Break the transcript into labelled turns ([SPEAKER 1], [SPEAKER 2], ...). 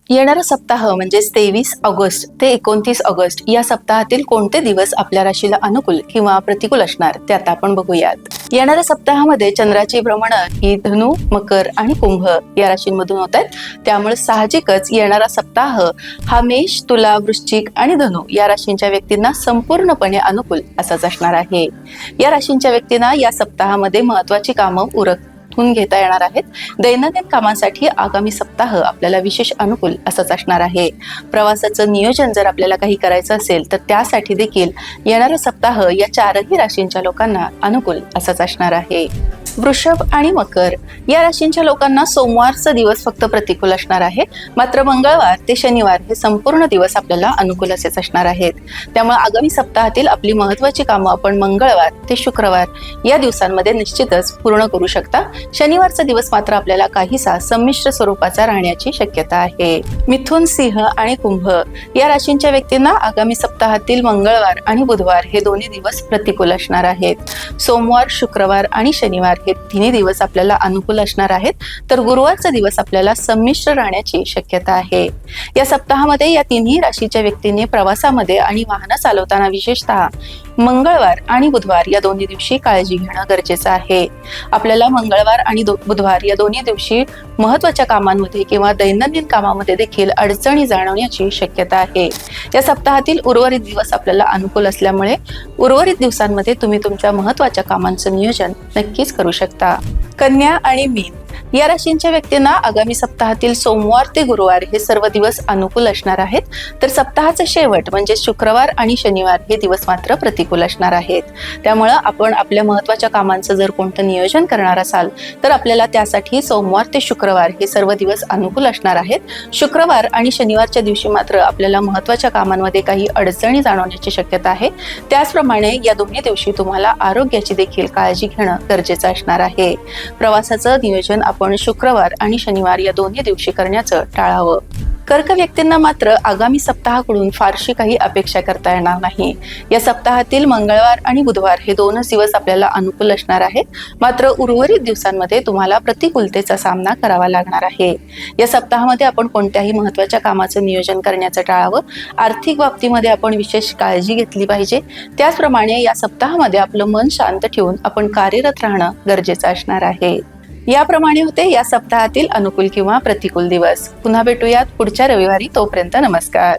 [SPEAKER 1] येणारा सप्ताह म्हणजे 23 ऑगस्ट ते 29 ऑगस्ट या सप्ताहातील कोणते दिवस आपल्या राशीला अनुकूल किंवा प्रतिकूल असणार ते आता आपण बघूयात. येणाऱ्या सप्ताहामध्ये चंद्राची भ्रमणं ही धनु, मकर आणि कुंभ या राशींमधून होत आहेत. त्यामुळे साहजिकच येणारा सप्ताह हा मेष, तुला, वृश्चिक आणि धनु या राशींच्या व्यक्तींना संपूर्णपणे अनुकूल असाच असणार आहे. या राशींच्या व्यक्तींना या सप्ताहामध्ये महत्वाची कामं उरकून घेता येणार आहेत. दैनंदिन कामांसाठी आगामी सप्ताह आपल्याला विशेष अनुकूल असंच असणार आहे. प्रवासाचं नियोजन जर आपल्याला काही करायचं असेल तर त्यासाठी देखील येणारा सप्ताह या चारही राशींच्या लोकांना अनुकूल असंच असणार आहे. वृषभ आणि मकर या राशींच्या लोकांना सोमवारचा दिवस फक्त प्रतिकूल असणार आहे. मात्र मंगळवार ते शनिवार हे संपूर्ण दिवस आपल्याला अनुकूल असेच असणार आहेत. त्यामुळे आगामी सप्ताहातील आपली महत्वाची कामं आपण मंगळवार ते शुक्रवार या दिवसांमध्ये निश्चितच पूर्ण करू शकता. शनिवारचा दिवस मात्र आपल्याला काहीसा संमिश्र स्वरूपाचा राहण्याची शक्यता आहे. मिथुन, सिंह आणि कुंभ या राशींच्या व्यक्तींना आगामी सप्ताहातील मंगळवार आणि बुधवार हे दोन्ही दिवस प्रतिकूल असणार आहेत. सोमवार, शुक्रवार आणि शनिवार हे तिन्ही दिवस आपल्याला अनुकूल असणार आहेत. तर गुरुवारचा दिवस आपल्याला संमिश्र राहण्याची शक्यता आहे. या सप्ताहामध्ये या तिन्ही राशीच्या व्यक्तींनी प्रवासामध्ये आणि वाहन चालवताना विशेषतः मंगळवार आणि बुधवार या दोन्ही दिवशी काळजी घेणं गरजेचं आहे. आपल्याला मंगळवार आणि बुधवार या दोन्ही दिवशी महत्वाच्या कामांमध्ये किंवा दैनंदिन कामामध्ये देखील अडचणी जाणवण्याची शक्यता आहे. या सप्ताहातील उर्वरित दिवस आपल्याला अनुकूल असल्यामुळे उर्वरित दिवसांमध्ये तुम्ही तुमच्या महत्वाच्या कामांचं नियोजन नक्कीच करू शकता. कन्या आणि मीन या राशींच्या व्यक्तींना आगामी सप्ताहातील सोमवार ते गुरुवार हे सर्व दिवस अनुकूल असणार आहेत. तर सप्ताहाचा शेवट म्हणजे शुक्रवार आणि शनिवार हे दिवस मात्र प्रतिकूल असणार आहेत. त्यामुळं आपण आपल्या महत्वाच्या कामांचं जर कोणतं नियोजन करणार असाल तर आपल्याला त्यासाठी सोमवार ते शुक्रवार हे सर्व दिवस अनुकूल असणार आहेत. शुक्रवार आणि शनिवारच्या दिवशी मात्र आपल्याला महत्वाच्या कामांमध्ये काही अडचणी जाणवण्याची शक्यता आहे. त्याचप्रमाणे या दोन्ही दिवशी तुम्हाला आरोग्याची देखील काळजी घेणं गरजेचं असणार आहे. प्रवासाचं नियोजन आपण शुक्रवार आणि शनिवार या दोन्ही दिवशी करण्याचं टाळावं. कर्क व्यक्तींना मात्र आगामी सप्ताहाकडून फारशी काही अपेक्षा करता येणार नाही. या सप्ताहातील मंगळवार आणि बुधवार हे दोनच दिवस आपल्याला अनुकूल असणार आहेत. मात्र उर्वरित दिवसांमध्ये तुम्हाला प्रतिकूलतेचा सामना करावा लागणार आहे. या सप्ताहामध्ये आपण कोणत्याही महत्वाच्या कामाचं नियोजन करण्याचं टाळावं. आर्थिक बाबतीमध्ये आपण विशेष काळजी घेतली पाहिजे. त्याचप्रमाणे या सप्ताहामध्ये आपलं मन शांत ठेवून आपण कार्यरत राहणं गरजेचं असणार आहे. याप्रमाणे होते या सप्ताहातील अनुकूल किंवा प्रतिकूल दिवस. पुन्हा भेटूयात पुढच्या रविवारी. तोपर्यंत नमस्कार.